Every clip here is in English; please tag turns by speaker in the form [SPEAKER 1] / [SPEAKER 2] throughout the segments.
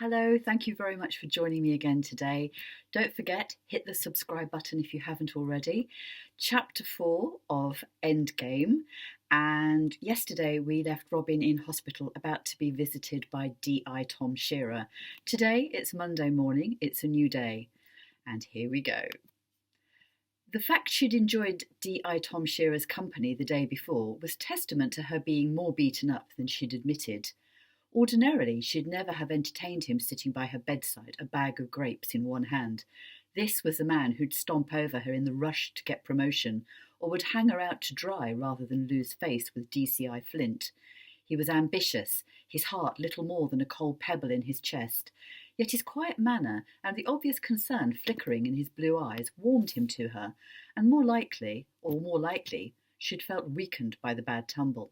[SPEAKER 1] Hello, thank you very much for joining me again today. Don't forget, hit the subscribe button if you haven't already. Chapter 4 of Endgame. And yesterday we left Robyn in hospital about to be visited by D.I. Tom Shearer. Today it's Monday morning, it's a new day. And here we go. The fact she'd enjoyed D.I. Tom Shearer's company the day before was testament to her being more beaten up than she'd admitted. Ordinarily, she'd never have entertained him sitting by her bedside, a bag of grapes in one hand. This was the man who'd stomp over her in the rush to get promotion, or would hang her out to dry rather than lose face with DCI Flint. He was ambitious, his heart little more than a cold pebble in his chest. Yet his quiet manner and the obvious concern flickering in his blue eyes warmed him to her, and more likely, she'd felt weakened by the bad tumble.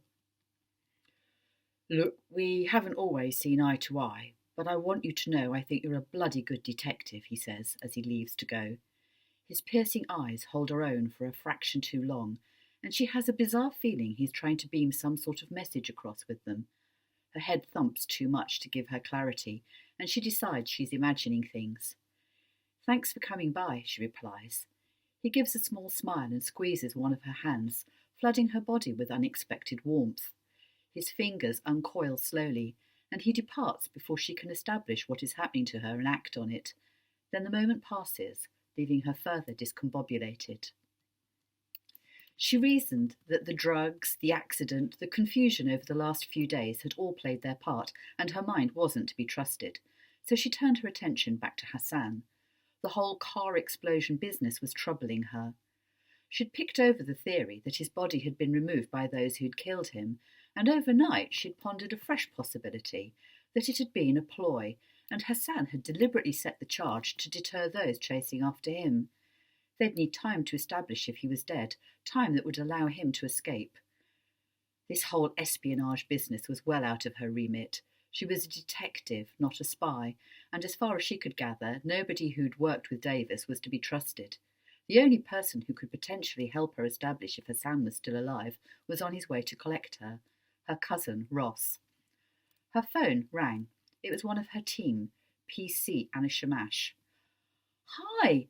[SPEAKER 1] Look, we haven't always seen eye to eye, but I want you to know I think you're a bloody good detective, he says as he leaves to go. His piercing eyes hold her own for a fraction too long, and she has a bizarre feeling he's trying to beam some sort of message across with them. Her head thumps too much to give her clarity, and she decides she's imagining things. Thanks for coming by, she replies. He gives a small smile and squeezes one of her hands, flooding her body with unexpected warmth. His fingers uncoil slowly, and he departs before she can establish what is happening to her and act on it. Then the moment passes, leaving her further discombobulated. She reasoned that the drugs, the accident, the confusion over the last few days had all played their part, and her mind wasn't to be trusted. So she turned her attention back to Hassan. The whole car explosion business was troubling her. She'd picked over the theory that his body had been removed by those who'd killed him, and overnight she'd pondered a fresh possibility, that it had been a ploy, and Hassan had deliberately set the charge to deter those chasing after him. They'd need time to establish if he was dead, time that would allow him to escape. This whole espionage business was well out of her remit. She was a detective, not a spy, and as far as she could gather, nobody who'd worked with Davis was to be trusted. The only person who could potentially help her establish if Hassan was still alive was on his way to collect her cousin, Ross. Her phone rang. It was one of her team, PC Anna Shamash. Hi,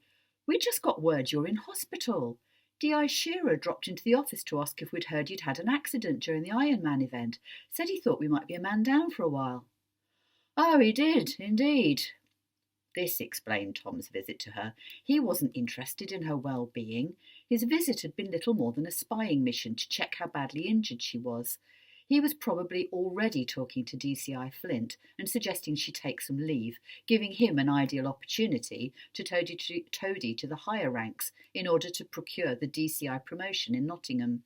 [SPEAKER 1] we just got word you're in hospital. D.I. Shearer dropped into the office to ask if we'd heard you'd had an accident during the Iron Man event. Said he thought we might be a man down for a while. Oh, he did, indeed. This explained Tom's visit to her. He wasn't interested in her well-being. His visit had been little more than a spying mission to check how badly injured she was. He was probably already talking to DCI Flint and suggesting she take some leave, giving him an ideal opportunity to toady to the higher ranks in order to procure the DCI promotion in Nottingham.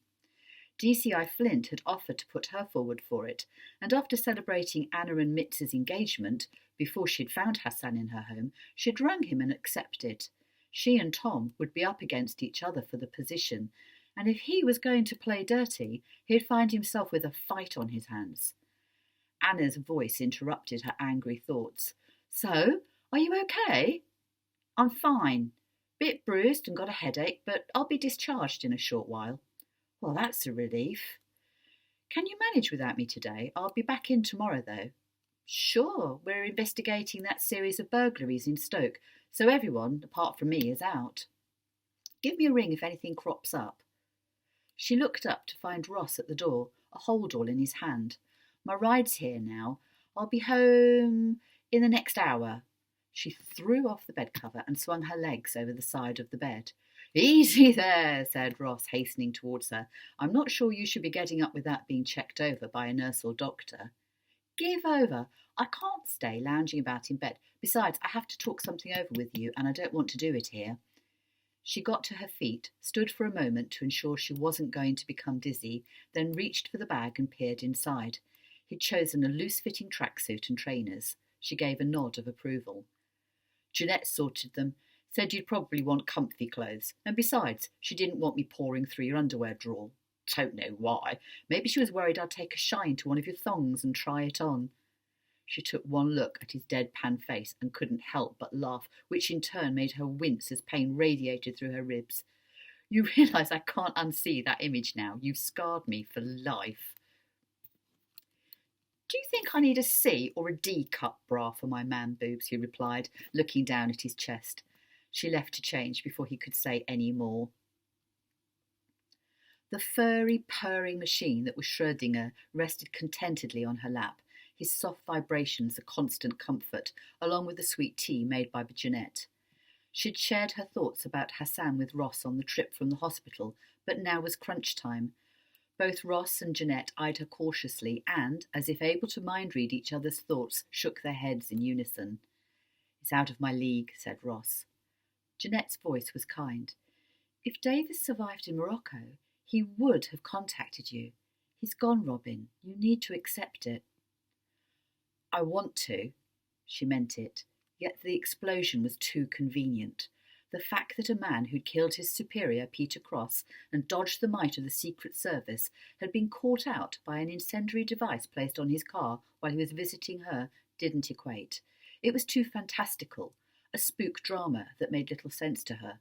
[SPEAKER 1] DCI Flint had offered to put her forward for it, and after celebrating Anna and Mitz's engagement, before she'd found Hassan in her home, she'd rung him and accepted. She and Tom would be up against each other for the position, and if he was going to play dirty, he'd find himself with a fight on his hands. Anna's voice interrupted her angry thoughts. So, are you okay? I'm fine. Bit bruised and got a headache, but I'll be discharged in a short while. Well, that's a relief. Can you manage without me today? I'll be back in tomorrow, though. Sure, we're investigating that series of burglaries in Stoke, so everyone, apart from me, is out. Give me a ring if anything crops up. She looked up to find Ross at the door, a holdall in his hand. My ride's here now. I'll be home in the next hour. She threw off the bed cover and swung her legs over the side of the bed. Easy there, said Ross, hastening towards her. I'm not sure you should be getting up without being checked over by a nurse or doctor. Give over. I can't stay lounging about in bed. Besides, I have to talk something over with you, and I don't want to do it here. She got to her feet, stood for a moment to ensure she wasn't going to become dizzy, then reached for the bag and peered inside. He'd chosen a loose-fitting tracksuit and trainers. She gave a nod of approval. Jeanette sorted them, said you'd probably want comfy clothes, and besides, she didn't want me poring through your underwear drawer. Don't know why. Maybe she was worried I'd take a shine to one of your thongs and try it on. She took one look at his deadpan face and couldn't help but laugh, which in turn made her wince as pain radiated through her ribs. You realise I can't unsee that image now. You've scarred me for life. Do you think I need a C or a D cup bra for my man boobs? He replied, looking down at his chest. She left to change before he could say any more. The furry, purring machine that was Schrödinger rested contentedly on her lap, his soft vibrations a constant comfort, along with the sweet tea made by Jeanette. She'd shared her thoughts about Hassan with Ross on the trip from the hospital, but now was crunch time. Both Ross and Jeanette eyed her cautiously and, as if able to mind-read each other's thoughts, shook their heads in unison. "It's out of my league," said Ross. Jeanette's voice was kind. "If Davis survived in Morocco, he would have contacted you. He's gone, Robyn. You need to accept it." "I want to." She meant it, yet the explosion was too convenient. The fact that a man who'd killed his superior, Peter Cross, and dodged the might of the Secret Service had been caught out by an incendiary device placed on his car while he was visiting her didn't equate. It was too fantastical, a spook drama that made little sense to her.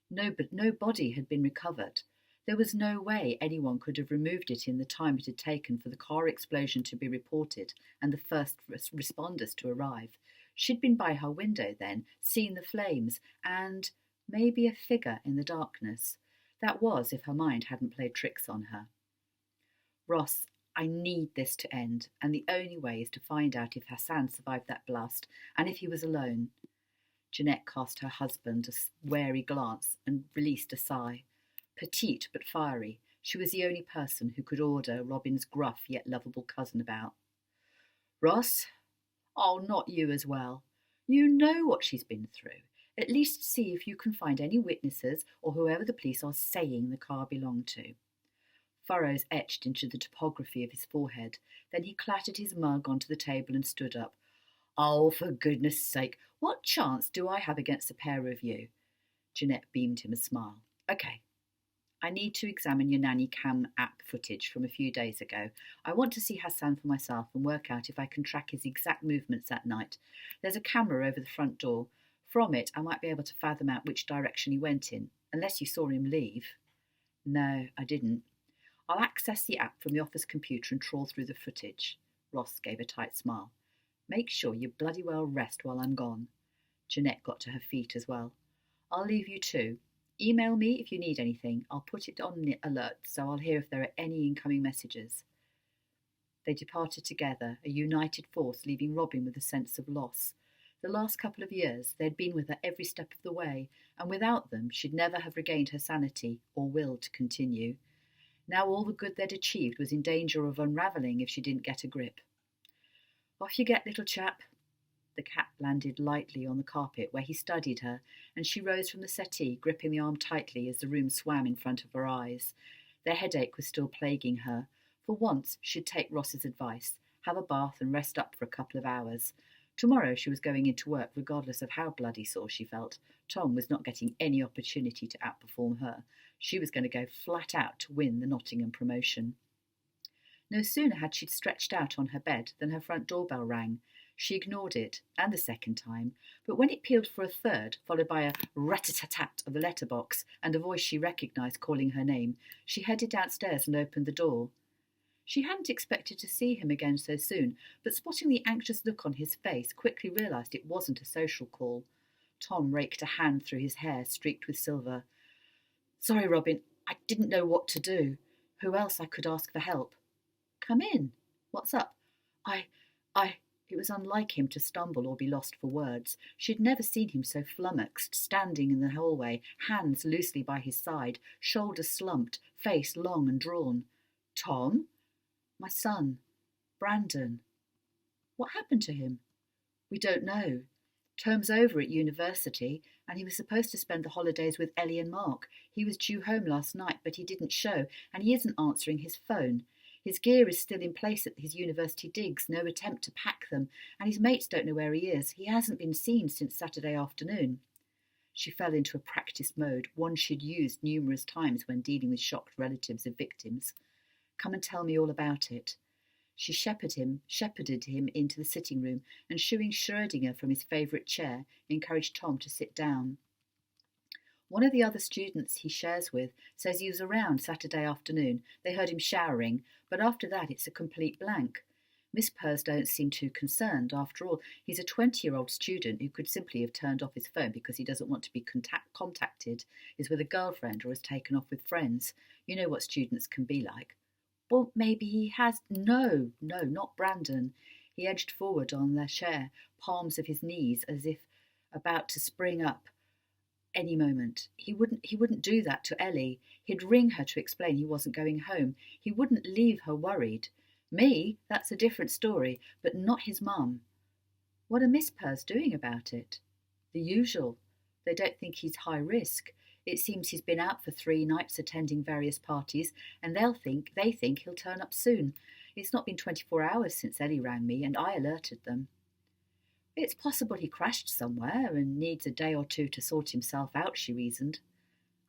[SPEAKER 1] No body had been recovered. There was no way anyone could have removed it in the time it had taken for the car explosion to be reported and the first responders to arrive. She'd been by her window then, seen the flames, and maybe a figure in the darkness. That was if her mind hadn't played tricks on her. "Ross, I need this to end, and the only way is to find out if Hassan survived that blast, and if he was alone." Jeanette cast her husband a wary glance and released a sigh. Petite but fiery, she was the only person who could order Robyn's gruff yet lovable cousin about. "Ross? Oh, not you as well. You know what she's been through. At least see if you can find any witnesses or whoever the police are saying the car belonged to." Furrows etched into the topography of his forehead. Then he clattered his mug onto the table and stood up. "Oh, for goodness sake, what chance do I have against a pair of you?" Jeanette beamed him a smile. "Okay. I need to examine your nanny cam app footage from a few days ago. I want to see Hassan for myself and work out if I can track his exact movements that night. There's a camera over the front door. From it, I might be able to fathom out which direction he went in, unless you saw him leave." "No, I didn't. I'll access the app from the office computer and trawl through the footage." Ross gave a tight smile. "Make sure you bloody well rest while I'm gone." Jeanette got to her feet as well. "I'll leave you too. Email me if you need anything. I'll put it on alert so I'll hear if there are any incoming messages." They departed together, a united force, leaving Robyn with a sense of loss. The last couple of years they'd been with her every step of the way, and without them she'd never have regained her sanity or will to continue. Now all the good they'd achieved was in danger of unravelling if she didn't get a grip. "Off you get, little chap." The cat landed lightly on the carpet where he studied her, and she rose from the settee, gripping the arm tightly as the room swam in front of her eyes. The headache was still plaguing her. For once she'd take Ross's advice, have a bath and rest up for a couple of hours. Tomorrow she was going into work regardless of how bloody sore she felt. Tom was not getting any opportunity to outperform her. She was going to go flat out to win the Nottingham promotion. No sooner had she stretched out on her bed than her front doorbell rang. She ignored it, and the second time, but when it pealed for a third, followed by a rat-a-tat-tat of the letterbox and a voice she recognised calling her name, she headed downstairs and opened the door. She hadn't expected to see him again so soon, but spotting the anxious look on his face, quickly realised it wasn't a social call. Tom raked a hand through his hair, streaked with silver. "Sorry, Robyn, I didn't know what to do. Who else I could ask for help?" "Come in. What's up?" I... It was unlike him to stumble or be lost for words. She'd never seen him so flummoxed, standing in the hallway, hands loosely by his side, shoulders slumped, face long and drawn. "Tom?" "My son, Brandon." "What happened to him?" "We don't know. Term's over at university, and he was supposed to spend the holidays with Ellie and Mark. He was due home last night, but he didn't show, and he isn't answering his phone. His gear is still in place at his university digs, no attempt to pack them, and his mates don't know where he is. He hasn't been seen since Saturday afternoon." She fell into a practiced mode, one she'd used numerous times when dealing with shocked relatives of victims. "Come and tell me all about it." She shepherded him into the sitting room, and shooing Schrödinger from his favourite chair, encouraged Tom to sit down. "One of the other students he shares with says he was around Saturday afternoon. They heard him showering, but after that it's a complete blank. Miss Purrs don't seem too concerned. After all, he's a 20-year-old student who could simply have turned off his phone because he doesn't want to be contacted, is with a girlfriend, or has taken off with friends. You know what students can be like. Well, maybe he has. No, not Brandon. He edged forward on their chair, palms of his knees as if about to spring up any moment. He wouldn't do that to Ellie. He'd ring her to explain he wasn't going home. He wouldn't leave her worried. Me, that's a different story, but not his mum. What are Miss Purrs doing about it? The usual. They don't think he's high risk. It seems he's been out for 3 nights attending various parties, and they think he'll turn up soon. It's not been 24 hours since Ellie rang me, and I alerted them. It's possible he crashed somewhere and needs a day or 2 to sort himself out, she reasoned.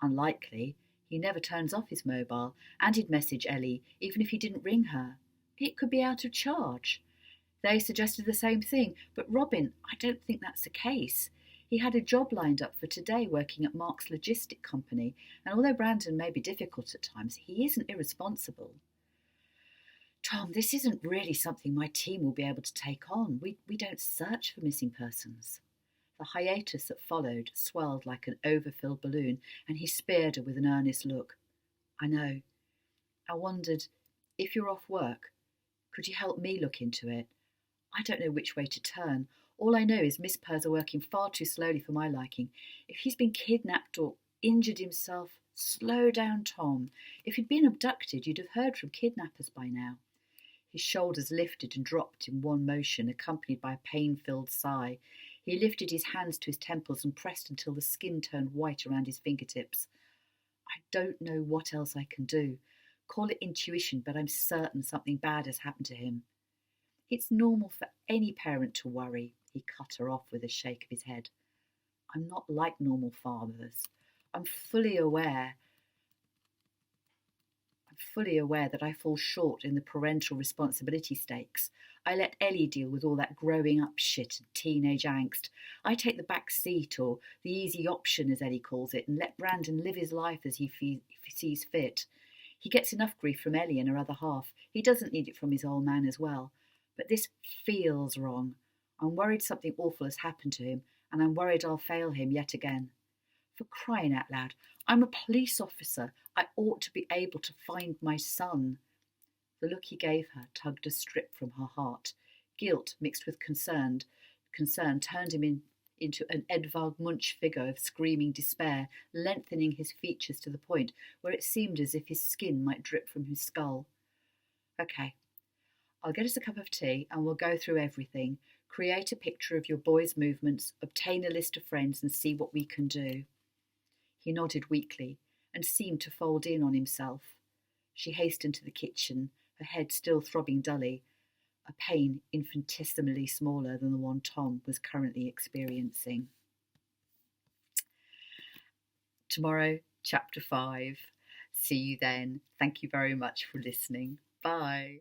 [SPEAKER 1] Unlikely. He never turns off his mobile, and he'd message Ellie, even if he didn't ring her. It could be out of charge. They suggested the same thing, but Robyn, I don't think that's the case. He had a job lined up for today working at Mark's logistic company, and although Brandon may be difficult at times, he isn't irresponsible. Tom, this isn't really something my team will be able to take on. We don't search for missing persons. The hiatus that followed swelled like an overfilled balloon, and he speared her with an earnest look. I know. I wondered, if you're off work, could you help me look into it? I don't know which way to turn. All I know is Miss Purrs are working far too slowly for my liking. If he's been kidnapped or injured himself, slow down, Tom. If he'd been abducted, you'd have heard from kidnappers by now. His shoulders lifted and dropped in one motion, accompanied by a pain-filled sigh. He lifted his hands to his temples and pressed until the skin turned white around his fingertips. I don't know what else I can do. Call it intuition, but I'm certain something bad has happened to him. It's normal for any parent to worry, he cut her off with a shake of his head. I'm not like normal fathers. I'm fully aware that I fall short in the parental responsibility stakes. I let Ellie deal with all that growing up shit and teenage angst. I take the back seat, or the easy option as Ellie calls it, and let Brandon live his life as he sees fit. He gets enough grief from Ellie and her other half. He doesn't need it from his old man as well. But this feels wrong. I'm worried something awful has happened to him, and I'm worried I'll fail him yet again. For crying out loud, I'm a police officer. I ought to be able to find my son. The look he gave her tugged a strip from her heart. Guilt mixed with concern turned him into an Edvard Munch figure of screaming despair, lengthening his features to the point where it seemed as if his skin might drip from his skull. Okay, I'll get us a cup of tea and we'll go through everything. Create a picture of your boy's movements, obtain a list of friends and see what we can do. He nodded weakly and seemed to fold in on himself. She hastened to the kitchen, her head still throbbing dully, a pain infinitesimally smaller than the one Tom was currently experiencing. Tomorrow, Chapter 5. See you then. Thank you very much for listening. Bye.